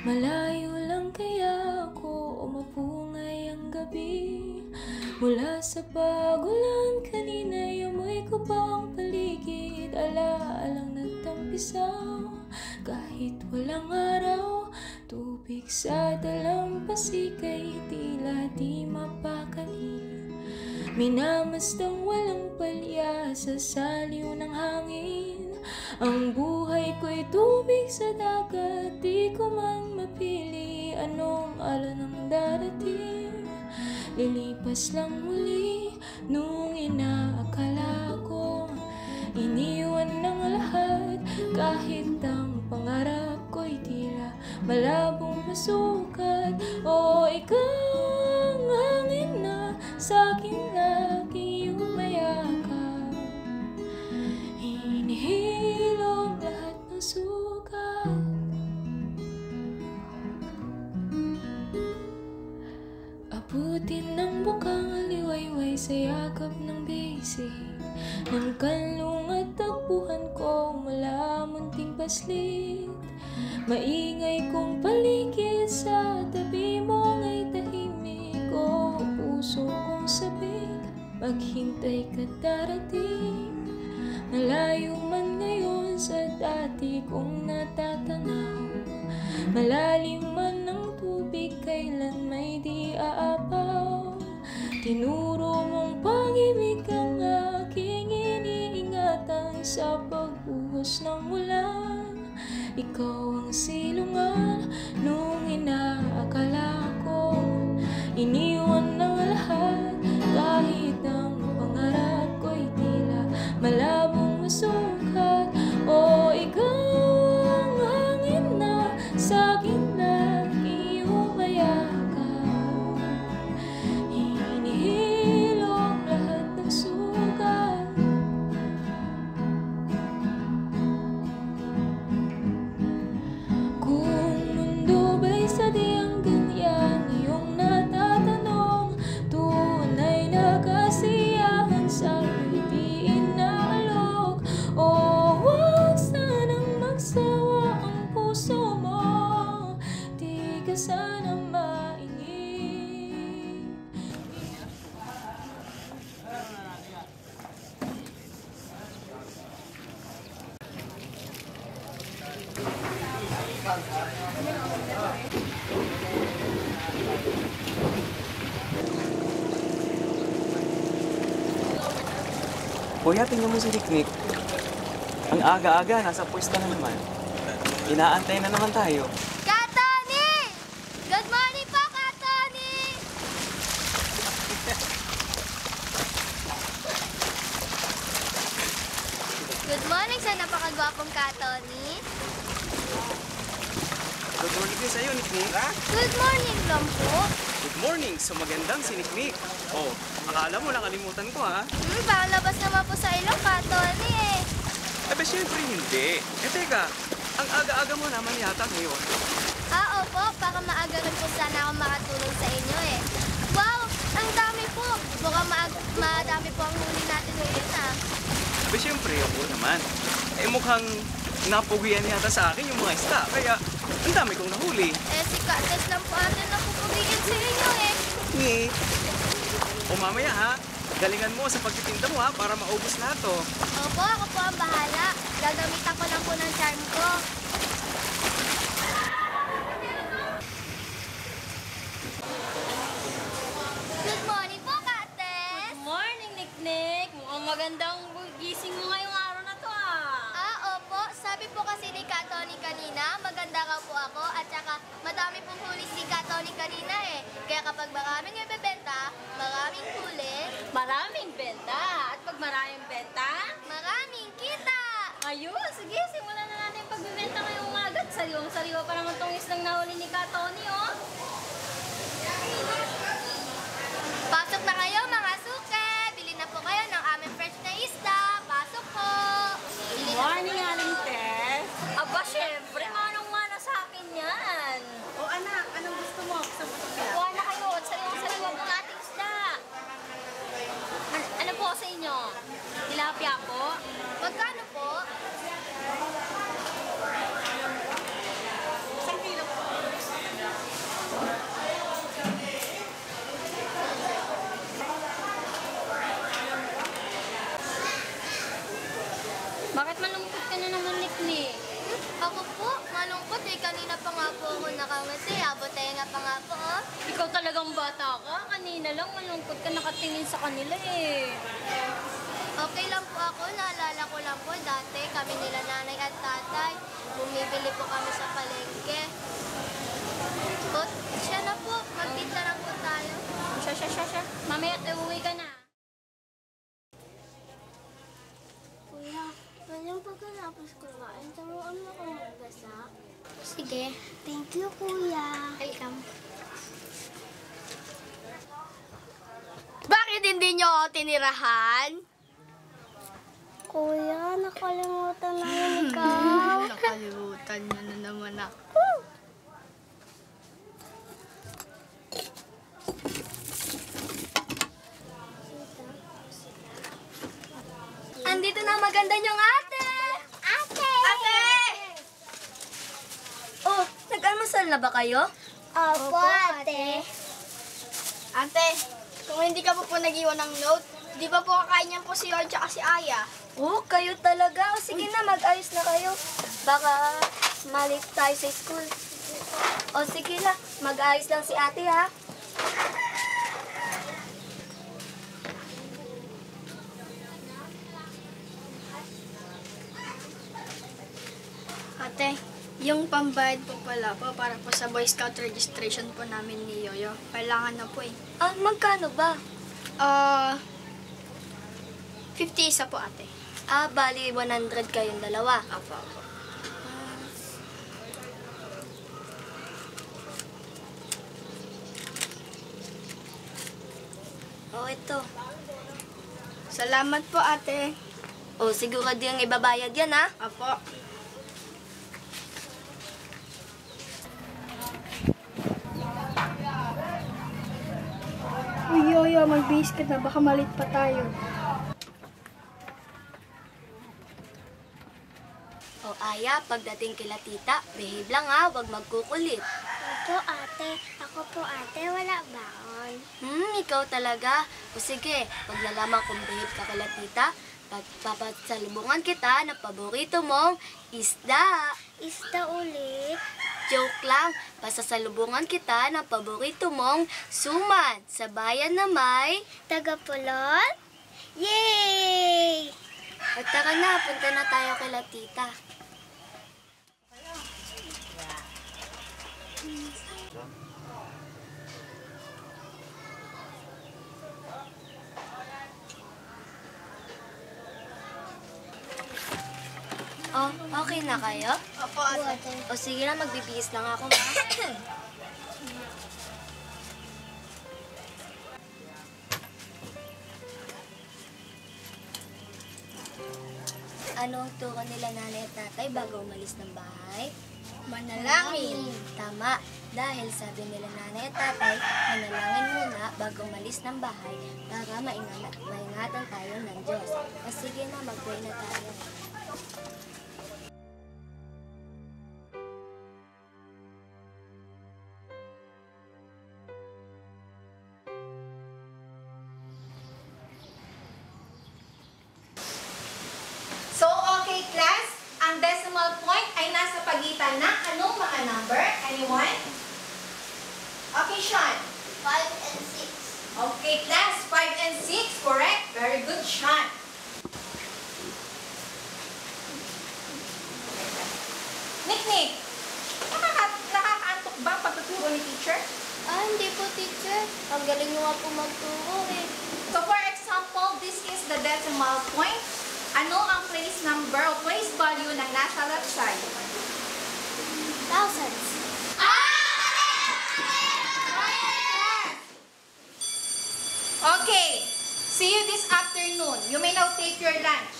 Malayo lang kaya ako umupo ngayong gabi. Mula sa pagulan kanina'y amoy ko pang paligid. Alaalang nagtampisaw kahit walang araw. Tubig sa dalampasigan tila di mapakali. Minamastang walang palya sa saliw ng hangin. Ang buhay ko'y tubig sa dagat, di ko man mapili anong alon ang darating. Lilipas lang muli nung inaakala ko iniwan ng lahat, kahit ang pangarap ko'y tila malabong masukat. O ikaw ang hangin na sa'king lagi umayakap, hinihilom lahat ng sugat. Abutin ng bukang liwayway sa yakap ng bisig ng kanlung at takbuhan ko mula munting paslit. Maingay kong paligid sa tabi mo nga'y tahimik. O puso kong sabik, maghintay ka darating. Malayo man ngayon sa dati kong natatanaw, malalim man ang tubig kailan may di aapaw. Tinuro mong pag-ibig ang aking iniingatan sa pagbuhos ng ulan. Ikaw ang silungan nung inaakala ko iniwan ng lahat, kahit ang pangarap ko'y tila malabong masukat. O ikaw ang hangin na sa'king lagi umayakap, hinihilom lahat ng sugat. Kung mundo ba'y sadyang ganyan iyong natatanong, tunay na kasiyahan sa'yo'y di inaalok. O huwag sanang magsawa ang puso mo, di ka sana maingit. Kuya, tingnan mo si Niknik. Ang aga-aga, nasa pwesto na naman. Inaantay na naman tayo. Katoni! Good morning po, Katoni! Good morning sa napakagwapong Katoni. Good morning din sa'yo, Niknik. Ha? Good morning, Lampo. Good morning sa magandang si Niknik. Oh, akala mo nakalimutan ko, ha? Parang labas naman po sa ilong, Katoni eh. Eh, syempre hindi. Eh, teka, ang aga-aga mo naman yata ngayon. Opo, baka maaga rin po sana ako makatulong sa inyo eh. Wow, ang dami po. Mukhang madami po ang huli natin ngayon ah. Eh, syempre, ako naman. Eh, mukhang napugian yata sa akin yung mga isda, kaya ang dami kong nahuli. Eh, si Kates lang po atin na pupugigin sa inyo eh. Ngi. O mamaya, ha? Galingan mo sa pagtitinda mo, ha? Para maubos lahat, oh. Opo, ako po ang bahala. Gagamitan ko lang po ng charm ko. Good morning po, Kates! Good morning, Niknik. Mukhang magandang gising mo ngayong araw na to, Opo. Sabi po kasi ni Katoni kanina, maganda raw po ako at saka madami pong huli si Katoni kanina eh. Kaya kapag maraming ibebenta, maraming huli, Maraming benta. At pag maraming benta, maraming kita! ayun, sige, simulan na natin yung pagbibenta ngayong umaga. Sariwang-sariwa pa naman tong islang nahuli ni Katoni, oh. Pasok na kayo mga suke! Bili na po kayo ng aming fresh na isda. Pasok po! Bili na po Morning, kayo. Aling Tess. Aba, syempre, manong-mana sa akin yan. O anak, anong gusto mo? Gusto mo ito kaya? Kuha na kayo at sariwang-sariwa pong ating isda. Ano po sa inyo? Tilapia po? Magkano po? 1 kilo po. ate, abotenga pa nga po, oh. Ikaw talagang bata ka. Kanina lang, malungkot ka nakatingin sa kanila eh. Okay lang po ako, naalala ko lang po, dati kami nila nanay at tatay, bumibili po kami sa palengke. O, siya na po, magpinta lang po tayo. Siya. Mamaya uwi ka na. Kuya, yung pagkatapos kumain, taruan mo akong magbasa. Sige. Thank you, kuya. Welcome. Bakit hindi nyo ako tinirahan? Kuya, nakalimutan namin ikaw. Nakalimutan niya na naman ako. Andito na maganda niyong ate! Ate! Ate! Oh, nag-almusal na ba kayo? Opo, ate. Ate, kung hindi ka po nag-iwan ng note, di ba po kakain niyan po si Yon tsaka si Aya? Oh, kayo talaga. O, sige na, mag-ayos na kayo. Baka malit tayo sa school. O, sige na. Mag-ayos lang si ate, ha? Ate, yung pambayad po pala po para po sa Boy Scout registration po namin ni Yoyo. Kailangan na po eh. Ah, magkano ba? 50 isa po ate. Ah, bali 100 kayong dalawa. Apo. Oh, ito. Salamat po ate. O, sigurado yung ibabayad yan, ha? Apo. Uy, Yoyo, mag-bihis ka na. Baka malit pa tayo. O, Aya, pagdating kila tita, behave lang, ha? Huwag magkukulit. Opo, ate. Ako po, ate. Wala baon. Ikaw talaga. O sige, pag nalaman kung behave ka kala tita, papasalubungan kita ng paborito mong isda. Isda ulit. Joke lang, pasasalubungan kita ng paborito mong suman sa bayan na may... Tagapulot. Yay! O tara na, punta na tayo kila tita. Oh, okay na kayo? Opo ate. O sige na, magbibihis lang ako, ma. Ano ang turo nila nanay at tatay bago umalis ng bahay? Manalangin. Tama. Dahil sabi nila nanay at tatay, manalangin muna bago umalis ng bahay para maingatan tayo ng Diyos. O sige na, mag-pray na tayo. So, okay class, ang decimal point ay nasa pagitan ng anong mga number? Anyone? Okay, Sean. 5 and 6. Okay class, 5 and 6, correct? Very good, Sean. Nick, nakakaantok ba ang pagtuturo ni teacher? Ah, hindi po, teacher. Ang galing nyo nga po magturo eh. So, for example, this is the decimal point. Ano ang place number o place value ng nasa left side? Thousands. Okay. See you this afternoon. You may now take your lunch.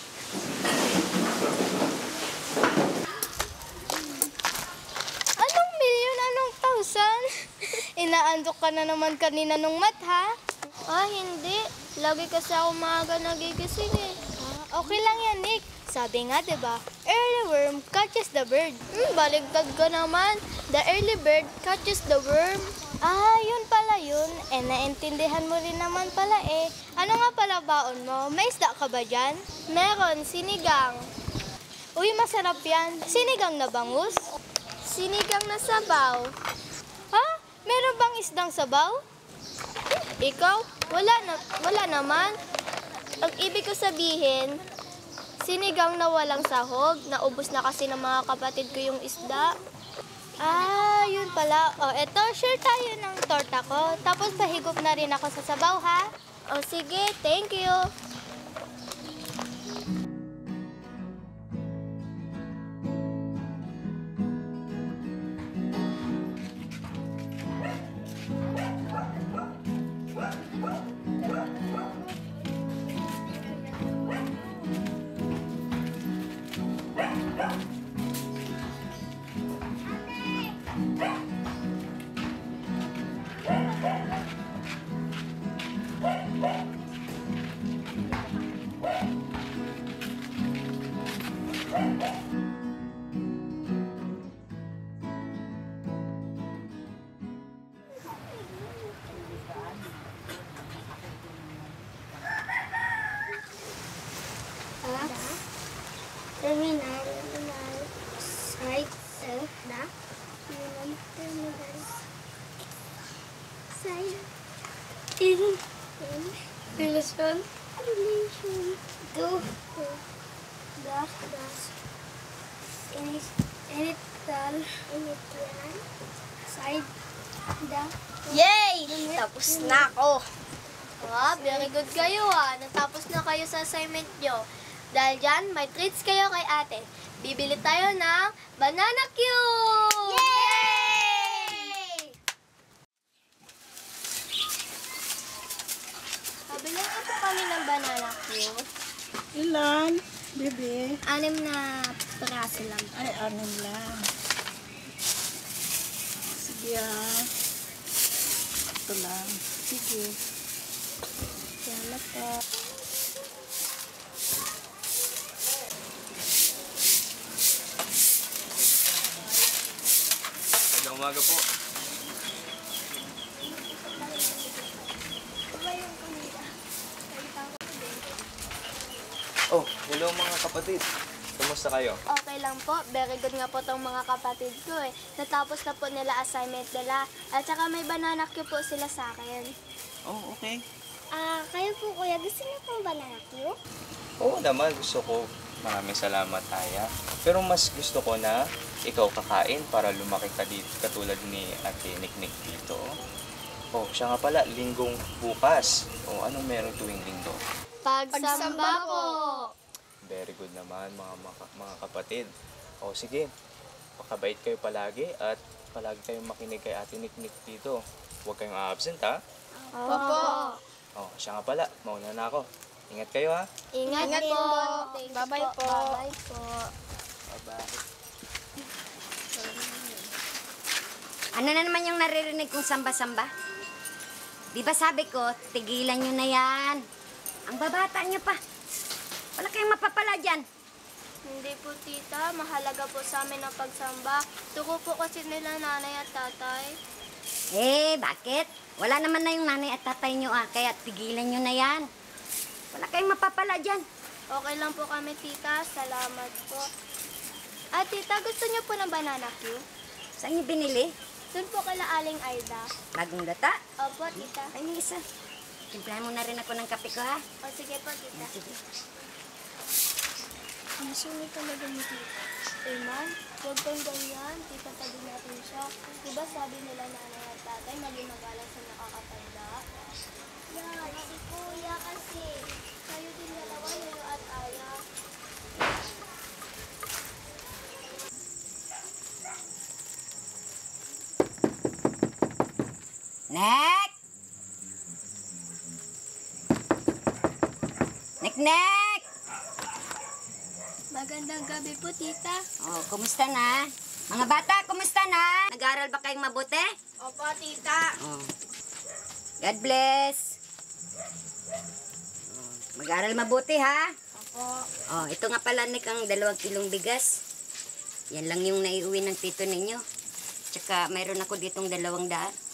Anong million? Anong thousand? Inaantok ka na naman kanina nung math, ha? Ah, hindi. Lagi kasi ako maaga nagigising eh. Okay lang yan, Nick. Sabi nga, diba? Early worm catches the bird. Baligtad ka naman. The early bird catches the worm. Ah, yun pala yun. Eh, naintindihan mo rin naman pala eh. Ano nga pala baon mo? May isda ka ba dyan? Meron, sinigang. Uy, masarap yan. Sinigang na bangus? Sinigang na sabaw. Meron bang isdang sabaw? Ikaw? Wala naman. Ang ibig ko sabihin, sinigang na walang sahog, naubos na kasi ng mga kapatid ko yung isda. Ah, yun pala. O, eto, share tayo ng torta ko. Tapos pahigop na rin ako sa sabaw, ha? O, sige, thank you. Terminal, site, terminal, site, relation, do, initial, side, Yay! Tapos na ako. Ah, very good kayo Natapos na kayo sa assignment nyo. Dahil dyan, may treats kayo kay ate. Bibili tayo ng banana cue! Yay! Pabilihan po kami ng banana cue. Ilan, bebe? 6 na peraso lang. Ay, 6 lang. Sige Ito lang. Sige. Salamat po. Magandang umaga po. Oh, hello mga kapatid. Kumusta kayo? Okay lang po. Very good nga po tong mga kapatid ko Natapos na po nila assignment nila. At saka may banana cue po sila sa akin. Oh, okay. kayo po kuya, gusto niyo pong banana cue? Oo naman, gusto ko. Maraming salamat, Aya. Pero mas gusto ko na ikaw kakain para lumaki ka dito katulad ni Ate Niknik dito. Oh, siya nga pala, linggong bukas. Oh, anong meron tuwing linggo? Pagsamba po! Very good naman, mga kapatid. O sige, pakabait kayo palagi at palagi kayong makinig kay Ate Niknik dito. Huwag kayong absent, ha? Opo! O, siya nga pala, mauna na ako. Ingat kayo, ha? Ingat po! Bye-bye po. Bye-bye po! Bye-bye. Ano na naman yung naririnig kong samba-samba? Di ba sabi ko, tigilan nyo na yan. Ang babata nyo pa. Wala kayong mapapala dyan. Hindi po, tita. Mahalaga po sa amin ang pagsamba. Tuko po kasi nila nanay at tatay. Eh, bakit? Wala naman na yung nanay at tatay nyo kaya tigilan nyo na yan. Wala kayong mapapala dyan. Okay lang po kami, tita. Salamat po. Tita, gusto niyo po ng banana cue? Saan nyo binili? Doon po kala Aling Aida. Bagong data? Opo, tita. Ay, may isa. Timplahan mo na rin ako ng kape ko, ha? O, sige po, tita. Sige. Ang sungit talaga ni tita. Man, huwag kang ganyan. Tita pa din natin siya. Diba sabi nila nanay at tatay, maging magalang sa nakakatanda? Si kuya kasi. Kayo din dalawa, Lolo at Aya. Nek! Nek! Magandang gabi po, tita. Oh, kumusta na? Mga bata, kumusta na? Nag-aaral ba kayong mabuti? Opo, tita. Oh. God bless. Oh, mag-aaral mabuti, ha? Opo. Oh, ito nga pala, Nick, ang 2 kilong bigas. Yan lang yung naiuwi ng tito ninyo. Tsaka mayroon ako ditong 200.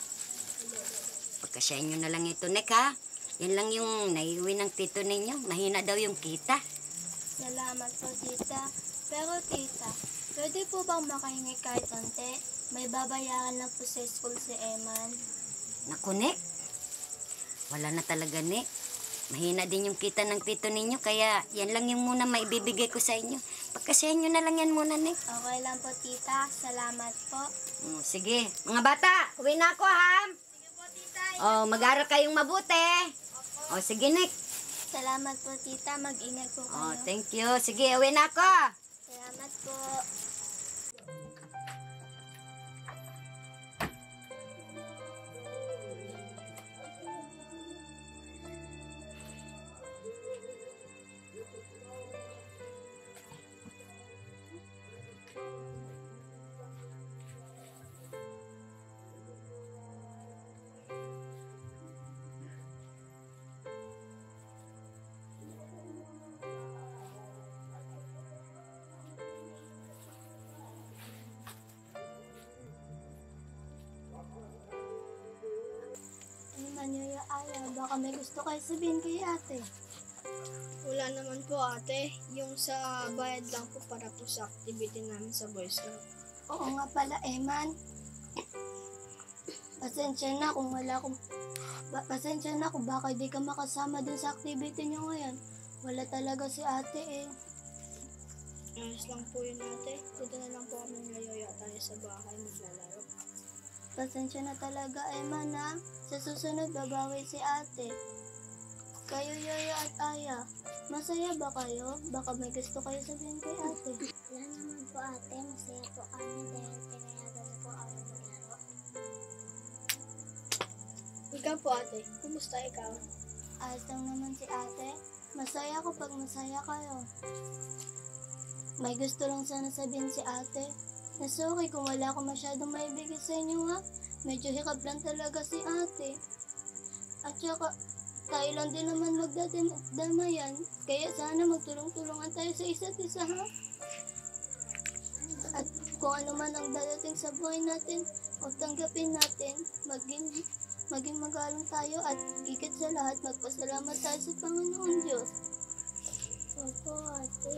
Pagkasyahin nyo na lang ito, Nick, ha? Yan lang yung naiuwi ng tito ninyo. Mahina daw yung kita. Salamat po, tita. Pero, tita, pwede po bang makahingi kahit konti? May babayaran na po sa school si Eman. Naku, Nick. Wala na talaga, Nick. Mahina din yung kita ng tito ninyo, kaya yan lang yung muna maibibigay ko sa inyo. Pagkasihan nyo na lang yan muna, Nick. Okay lang po, tita. Salamat po. Sige. Mga bata, uwi na ako, ha? Sige po, tita. Mag-aral kayong mabuti. Sige, Nick. Salamat po, tita. Mag-ingat po kayo. Thank you. Sige, uwi na ako. Salamat po. Manyoya Aya, baka may gusto kayo sabihin kay ate. Wala naman po ate. Yung sa bayad lang po para po sa activity namin sa Boy Scout. Oo nga pala, Eman. Pasensya na kung pasensya na kung baka di ka makasama dun sa activity niyo ngayon. Wala talaga si ate eh. Ayos lang po yun ate. Dito na lang po kami ngayoya tayo sa bahay maglalaro. Pasensya na talaga, Eman ha. Sa susunod, babawi si ate. Kayo, Yoyo at Aya, masaya ba kayo? Baka may gusto kayo sabihin kay ate. Wala naman po ate, masaya po kami dahil pinayagan na po kami maglaro. Ikaw po ate, kumusta ikaw? Ayos lang naman si ate. Masaya ko pag masaya kayo. May gusto lang sana sabihin si ate. Nasuki kung wala ko masyadong maibigay sa inyo ha. Medyo hikap lang talaga si ate. At saka, tayo lang din naman magdadamayan. Kaya sana magtulong-tulungan tayo sa isa't isa ha. At kung ano man ang dadating sa buhay natin, o tanggapin natin, maging magalang tayo at higit sa lahat, magpasalamat tayo sa Panginoon Diyos. Opo, ate.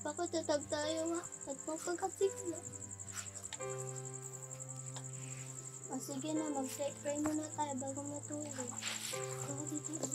Magpakatatag tayo ha, at magpagkatigla. Sige na, mag-pray muna tayo bago matulog. Ito dito.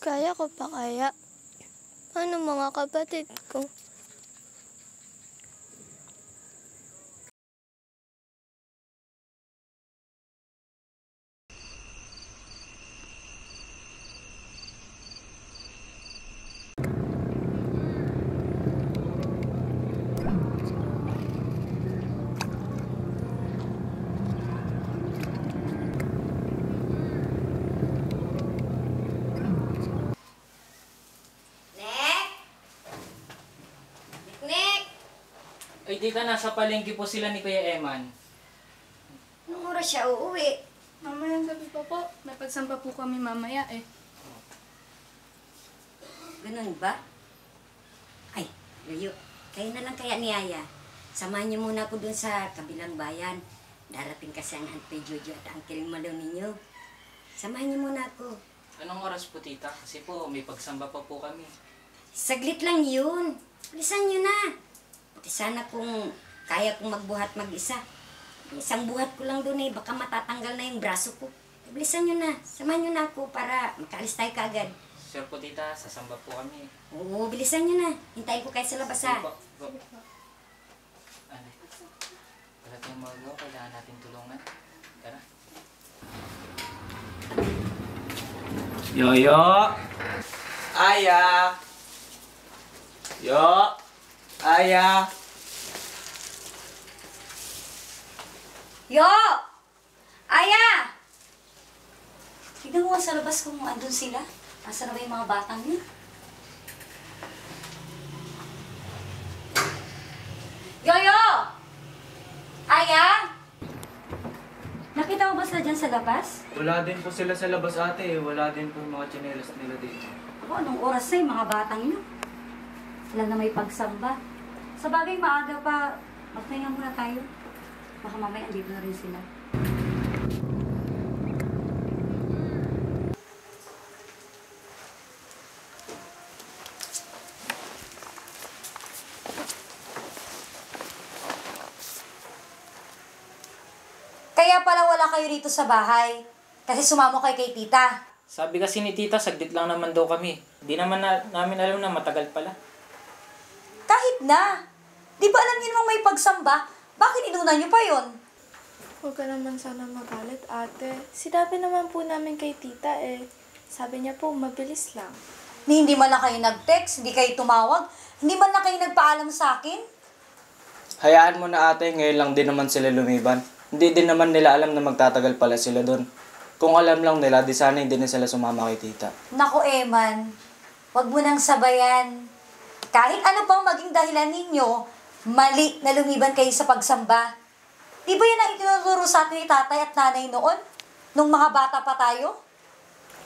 Kaya ko pa kaya? Ano mga kapatid ko? Ay, tita, nasa palengke po sila ni Kuya Eman. Anong oras siya uuwi? Mamayang gabi pa po. May pagsamba po kami mamaya eh. Ganun ba? Ay, Layo, kayo na lang kaya ni Aya. Samahan niyo muna ako dun sa kabilang bayan. Darating kasi ang Auntie Jojo at Uncle Malo ninyo. Samahan niyo muna ako. Anong oras po, tita? Kasi po, may pagsamba pa po kami. Saglit lang yun. Bilisan niyo na. Pati sana kung kaya kong magbuhat mag-isa. Isang buhat ko lang dun eh, baka matatanggal na yung braso ko. Bilisan nyo na, samahan nyo na ako para makaalis tayo kaagad. Sure po, tita, sasamba po kami. Oo, bilisan nyo na. Hintayin ko kayo sa labas ha. Sige po. Ano? Wala tayong magawa, kailangan natin tulungan. Tara. Yoyo! Aya! Yo! Aya! Yo! Aya! Tignan mo sa labas kung andun sila. Asa na ba yung mga batang yun? Yoyo! Aya! dyan sa labas? Wala din po sila sa labas ate. Wala din po yung mga tsinelas nila dito. Ako, anong oras na mga batang yun? Sila na may pagsamba. Sa bagay, maaga pa. Magpahinga muna tayo. Baka mamaya andito na rin sila. Kaya pala wala kayo rito sa bahay. Kasi sumama kayo kay tita. Sabi kasi ni tita, saglit lang naman daw kami. Hindi naman namin alam na matagal pala. Kahit na. Di ba alam niyo namang may pagsamba? Bakit inuna niyo pa yon? Huwag ka naman sana magalit, ate. Sinabi naman po namin kay tita eh. Sabi niya po, mabilis lang. Ni hindi man lang kayo nag-text, hindi kayo tumawag, hindi man lang kayo nagpaalam sa akin. Hayaan mo na ate, ngayon lang din naman sila lumiban. Hindi din naman nila alam na magtatagal pala sila doon. Kung alam lang nila, di sana hindi na sila sumama kay tita. Naku, Eman, wag mo nang sabayan. Kahit ano pang maging dahilan ninyo, mali na lumiban kayo sa pagsamba. Di ba yan ang itinuturo sa atin ni tatay at nanay noon? Nung mga bata pa tayo?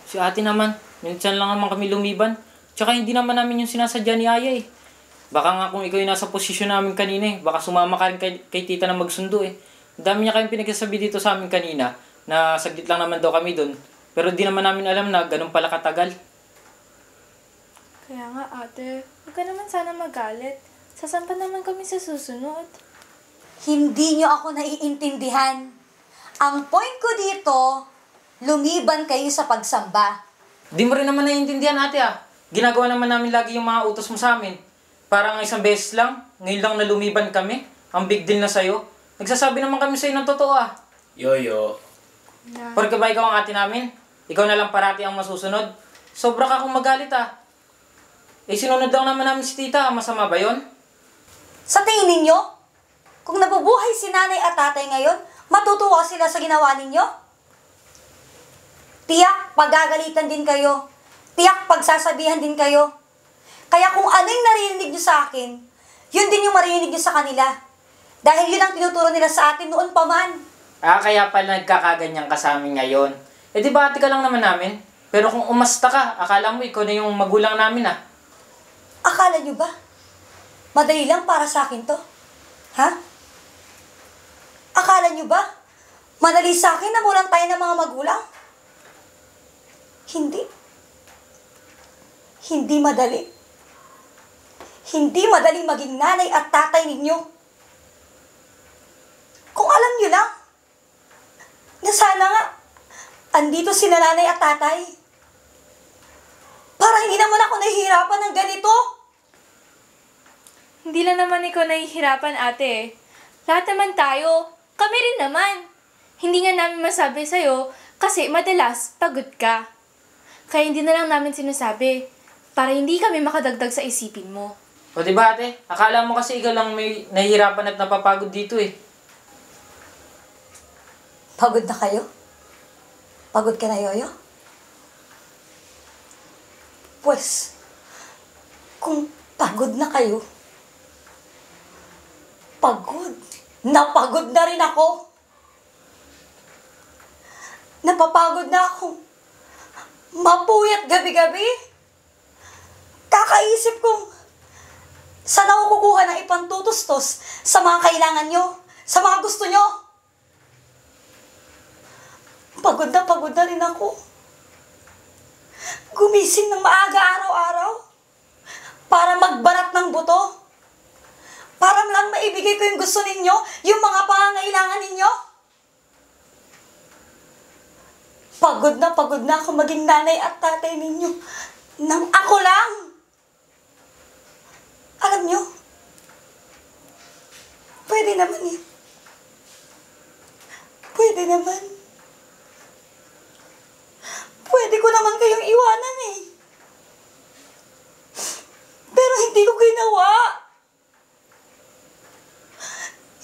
Si ate naman, minsan lang naman kami lumiban. Tsaka hindi naman namin yung sinasadya ni Aya eh. Baka nga kung ikaw yung nasa posisyon namin kanina eh, baka sumama ka rin kay tita na magsundo eh. Ang dami niya kayong pinagsasabi dito sa amin kanina na saglit lang naman daw kami doon. Pero di naman namin alam na ganun pala katagal. Kaya nga, ate, huwag ka naman sana magalit. Sasampa naman kami sa susunod. Hindi nyo ako naiintindihan. Ang point ko dito, lumiban kayo sa pagsamba. Di mo rin naman naiintindihan ate ah. Ginagawa naman namin lagi yung mga utos mo sa amin. Parang isang beses lang, ngayon lang na lumiban kami. Ang big deal na sa'yo. Nagsasabi naman kami sa'yo ng totoo ah. Yoyo. Porque ba ikaw ang ate namin? Ikaw na lang parati ang masusunod? Sobra ka kung magalit ah. Eh sinunod lang naman namin si tita, masama ba yon? Sa tingin ninyo, kung nabubuhay si nanay at tatay ngayon, matutuwa sila sa ginawa ninyo? Tiyak, pagagalitan din kayo. Tiyak, pagsasabihan din kayo. Kaya kung ano yung naririnig nyo sa akin, yun din yung maririnig nyo sa kanila. Dahil yun ang tinuturo nila sa atin noon pa man. Ah, kaya pala nagkakaganyan ka sa amin ngayon. Eh di ba ate ka lang naman namin? Pero kung umasta ka, akala mo ikaw na yung magulang namin ah. Akala nyo ba? Madali lang para sa akin to? Ha? Akala nyo ba? Madali sa akin na walang tayo ng mga magulang? Hindi. Hindi madali. Hindi madali maging nanay at tatay ninyo. Kung alam nyo lang, na sana nga, andito si nanay at tatay. Para hindi naman ako nahihirapan ng ganito. Hindi lang naman ikaw nahihirapan, ate. Lahat naman tayo. Kami rin naman. Hindi nga namin masabi sa'yo kasi madalas pagod ka. Kaya hindi na lang namin sinasabi para hindi kami makadagdag sa isipin mo. O diba ate? Akala mo kasi ikaw lang may nahihirapan at napapagod dito eh. Pagod na kayo? Pagod ka na, Yoyo? Pues, kung pagod na kayo, pagod. Napagod na rin ako. Napapagod na akong mapuyat gabi-gabi. Kakaisip kong saan ako kukuha ng ipantutustos sa mga kailangan nyo, sa mga gusto nyo. Pagod na rin ako. Gumising ng maaga araw-araw para magbarat ng buto. Para lang maibigay ko yung gusto ninyo, yung mga pangangailangan ninyo. Pagod na ako maging nanay at tatay ninyo nang ako lang. Alam nyo, pwede naman yun. Pwede naman. Pwede ko naman kayong iwanan eh. Pero hindi ko ginawa.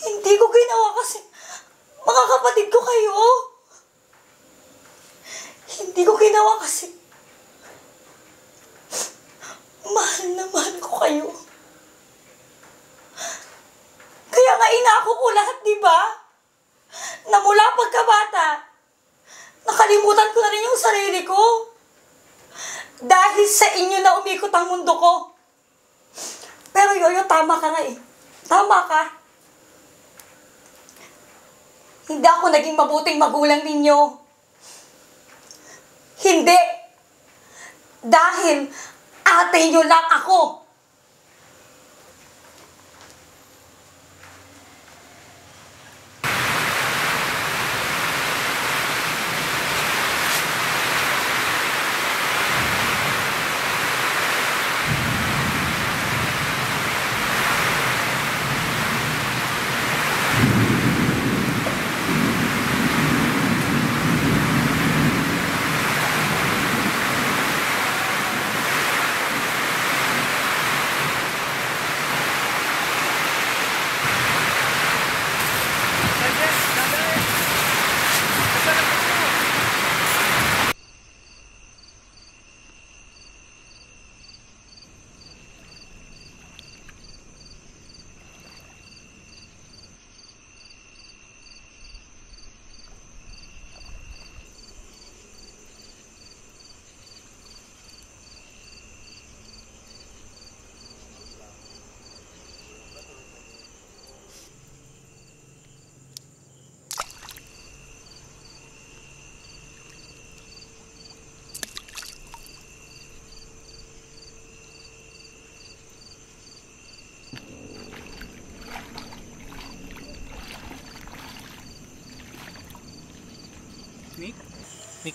Hindi ko ginawa kasi mga kapatid ko kayo. Hindi ko ginawa kasi mahal na mahal ko kayo. Kaya nga inako ko lahat, di ba? Na mula pagkabata Nakalimutan ko na rin yung sarili ko. Dahil sa inyo na umikot ang mundo ko. Pero Yoyo, tama ka nga eh. Tama ka. Hindi ako naging mabuting magulang ninyo. Hindi. Dahil ate nyo lang ako.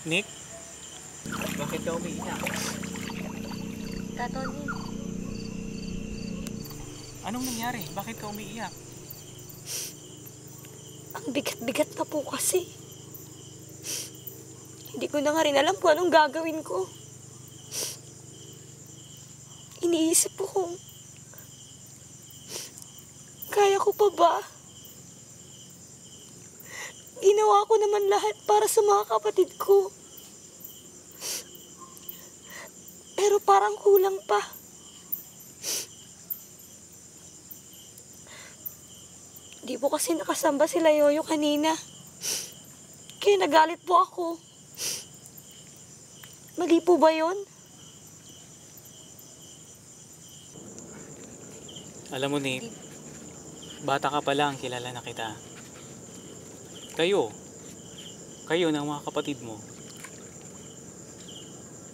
Nick? Bakit ka umiiyak? Tony. Anong nangyari? Bakit ka umiiyak? Ang bigat-bigat na po kasi. Hindi ko na nga rin alam kung anong gagawin ko. Iniisip ko kung kaya ko pa ba? Ginawa ko naman lahat para sa mga kapatid ko. Pero parang kulang pa. Di po kasi nakasamba sila Yoyo kanina. Kaya nagalit po ako. Mali po ba yun? Alam mo, Nick, bata ka pa lang, kilala na kita. Kayo ng mga kapatid mo.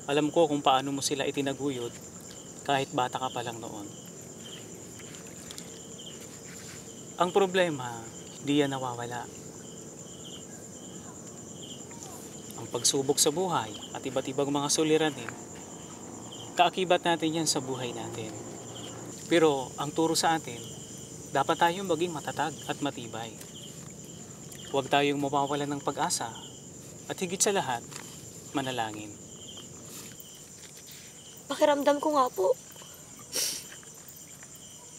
Alam ko kung paano mo sila itinaguyod kahit bata ka pa lang noon. Ang problema, hindi yan nawawala. Ang pagsubok sa buhay at iba't ibang mga suliranin, kaakibat natin yan sa buhay natin. Pero ang turo sa atin, dapat tayong maging matatag at matibay. Huwag tayong mawawalan ng pag-asa at higit sa lahat, manalangin. Pakiramdam ko nga po.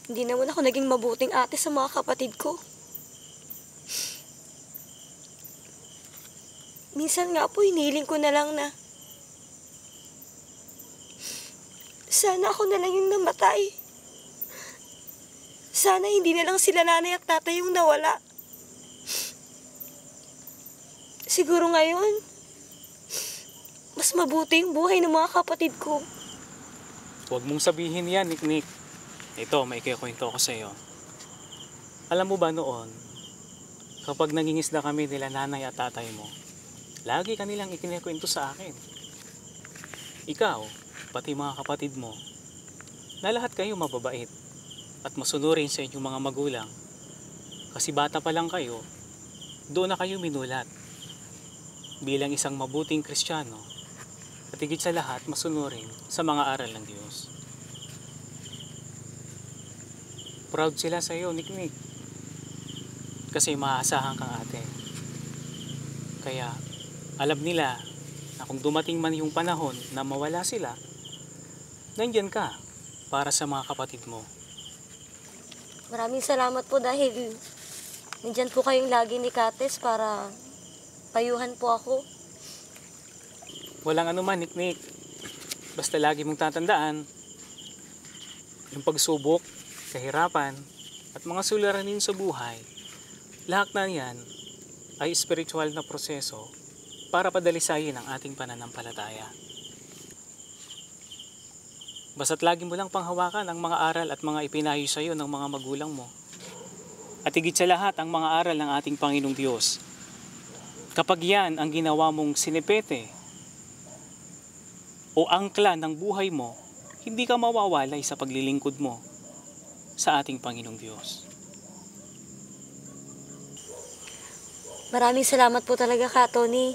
Hindi naman ako naging mabuting ate sa mga kapatid ko. Minsan nga po, hiniling ko na lang na sana ako na lang yung namatay. Sana hindi na lang sila nanay at tatay yung nawala. Siguro ngayon, mas mabuti yung buhay ng mga kapatid ko. Huwag mong sabihin yan, Nick. Ito, may ikukwento ko sa'yo. Alam mo ba noon, kapag nangingisda kami nila nanay at tatay mo, lagi kanilang ikinikwento sa akin. Ikaw, pati mga kapatid mo, na lahat kayo mababait at masunurin sa inyong mga magulang. Kasi bata pa lang kayo, doon na kayo minulat. Bilang isang mabuting Kristiyano, at higit sa lahat masunurin sa mga aral ng Diyos. Proud sila sa iyo, Nick. Kasi maaasahan kang ate. Kaya alam nila na kung dumating man yung panahon na mawala sila, nandyan ka para sa mga kapatid mo. Maraming salamat po dahil nandyan po kayong lagi ni Kates para payuhan po ako. Walang anuman, Nick. Basta lagi mong tatandaan, yung pagsubok, kahirapan, at mga suliranin sa buhay, lahat na yan ay spiritual na proseso para padalisayin ang ating pananampalataya. Basta't lagi mo lang panghawakan ang mga aral at mga ipinayo sa iyo ng mga magulang mo. At higit sa lahat ang mga aral ng ating Panginoong Diyos. Kapag yan ang ginawa mong sinipete o angkla ng buhay mo, hindi ka mawawalay sa paglilingkod mo sa ating Panginoong Diyos. Maraming salamat po talaga ka, Tony.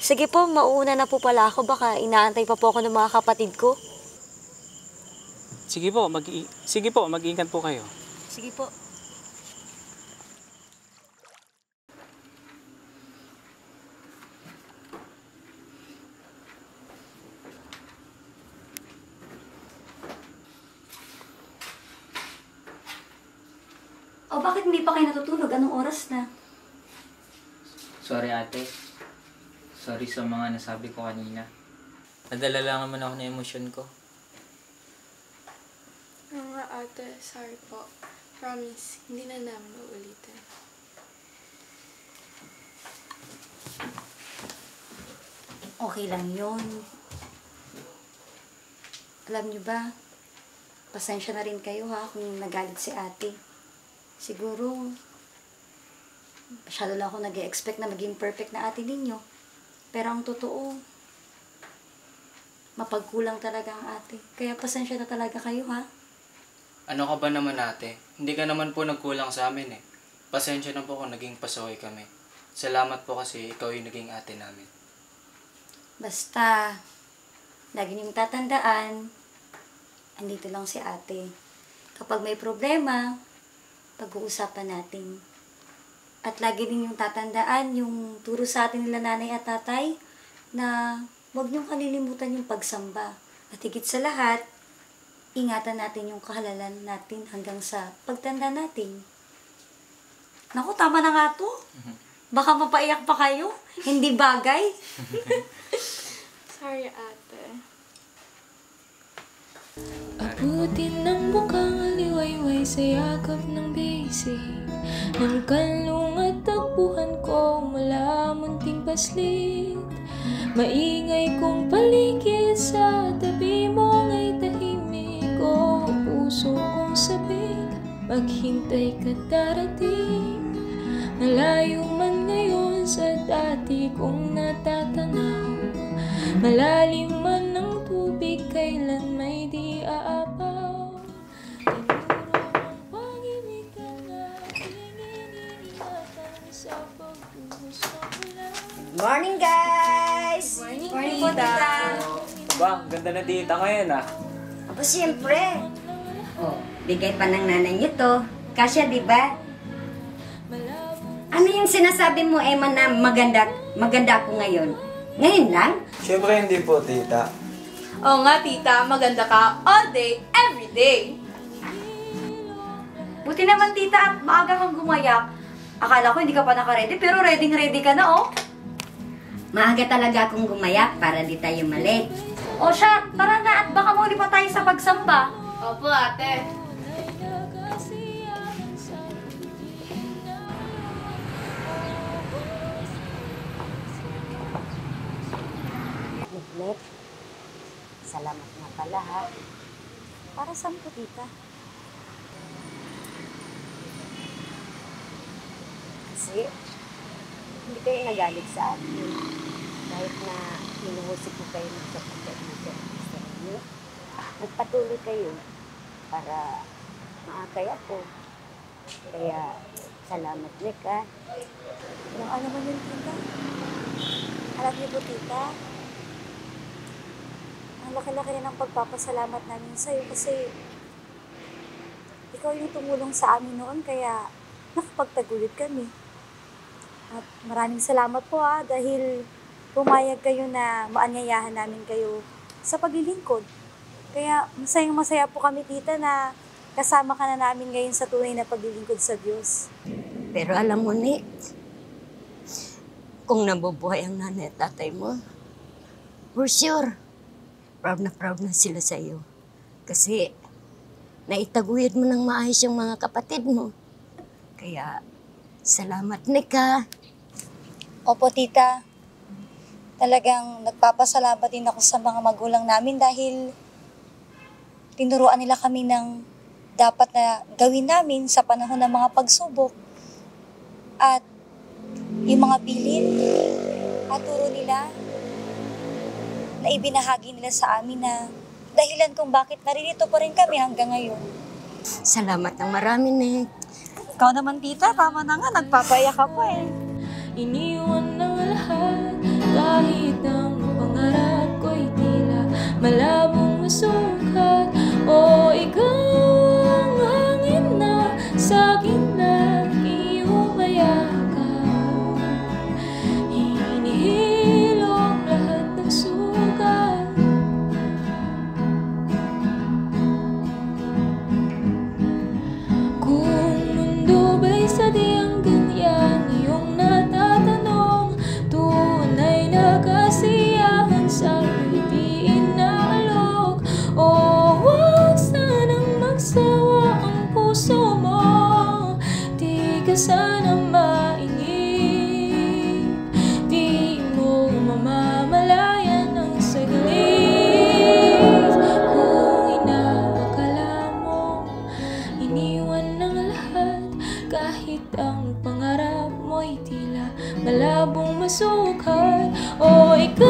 Sige po, mauuna na po pala ako. Baka inaantay pa po ako ng mga kapatid ko. Sige po, mag-iingat po kayo. Sige po. O bakit hindi pa kayo natutulog? Anong oras na? Sorry ate. Sorry sa mga nasabi ko kanina. Nadala lang naman ako ng emosyon ko. Nga ate, sorry po. Promise, hindi na namin uulitin. Okay lang yun. Alam niyo ba, pasensya na rin kayo ha kung nagalit si ate. Siguro, masyado lang ako nag-expect na maging perfect na ate ninyo. Pero ang totoo, mapagkulang talaga ang ate. Kaya pasensya na talaga kayo ha. Ano ka ba naman ate? Hindi ka naman po nagkulang sa amin eh. Pasensya na po kung naging pasaway kami. Salamat po kasi ikaw yung naging ate namin. Basta, lagi niyong tatandaan, andito lang si ate. Kapag may problema, pag-uusapan natin. At lagi ninyong tatandaan yung turo sa atin nila nanay at tatay na huwag niyong kalilimutan yung pagsamba. At higit sa lahat, ingatan natin yung kahalalan natin hanggang sa pagtanda natin. Naku, tama na nga to. Baka mapaiyak pa kayo. Hindi bagay. Sorry ate. Abutin ng bukang liwayway sa yakap ng bisig ng kalung at takbuhan ko mula munting paslit. Maingay kong paligid sa tabi mo nga'y tahimik o puso kong sabik. Maghintay ka darating. Malayo man ngayon sa dati kong natatanaw. Malalim man ang tubig, kailan may di aapaw. Tinuro ang pag-ibig ka na iniingatan sa pagpuso ko lang. Morning, guys! Morning po, tita. Ba, ganda na tita ngayon ah. Aba, siyempre. Oh, bigay pa ng nanay niyo to. Kasya, di ba? Ano yung sinasabi mo, Emma, na maganda ako ngayon? Ngayon lang? Siyempre hindi po tita. Oo nga tita, maganda ka all day, every day. Buti naman, tita, at maaga kang gumayak. Akala ko hindi ka pa naka-ready, pero ready ka na, oh. Maaga talaga akong gumayak para di tayo malate. O siya, tara na at baka muli pa tayo sa pagsamba. Opo ate. Niglet, salamat nga pala ha. Para saan po, tita? Kasi, hindi kayo nagalit sa akin. Kahit na hinuhusik ko kayo sa pagkakas sa inyo, nagpatuloy kayo para maakay ako. Kaya, salamat, Nick, ha. Ano man yun, tita? Alam niyo po, tita, ang laki-laki rin ang pagpapasalamat namin sa'yo kasi ikaw yung tumulong sa amin noon kaya nakapagtaguyod kami. At maraming salamat po dahil pumayag kayo na maanyayahan namin kayo sa paglilingkod. Kaya masayang-masaya po kami, tita, na kasama ka na namin ngayon sa tunay na paglilingkod sa Diyos. Pero alam mo, Nick, kung nabubuhay ang nanay at tatay mo, for sure, proud na sila sa iyo. Kasi naitaguyod mo ng maayos yung mga kapatid mo. Kaya, salamat, Nick, ha. Opo, tita. talagang nagpapasalamat din ako sa mga magulang namin dahil tinuruan nila kami ng dapat na gawin namin sa panahon ng mga pagsubok. At yung mga bilin at turo nila na ibinahagi nila sa amin na dahilan kung bakit naririto pa rin kami hanggang ngayon. Salamat ng marami, Nick. Ikaw naman, tita, tama na nga, nagpapaiyak ka pa eh. Iniwan ng lahat kahit ang pangarap ko'y tila malabong masukat. O ikaw ang hangin na sa'kin lagi umayakap. Hinihilong lahat ng sugat. Kung mundo ba'y sadyang ganyan iyong natatanong, tunay na kasiyahan sa'yo'y di inaalok. O huwag sanang magsawa ang puso mo, di ka sana mainip. Di mo mamamalayan ang saglit. Kung inaakala mo iniwan ng lahat kahit ang pangarap mo'y tila malabong masukat. O ikaw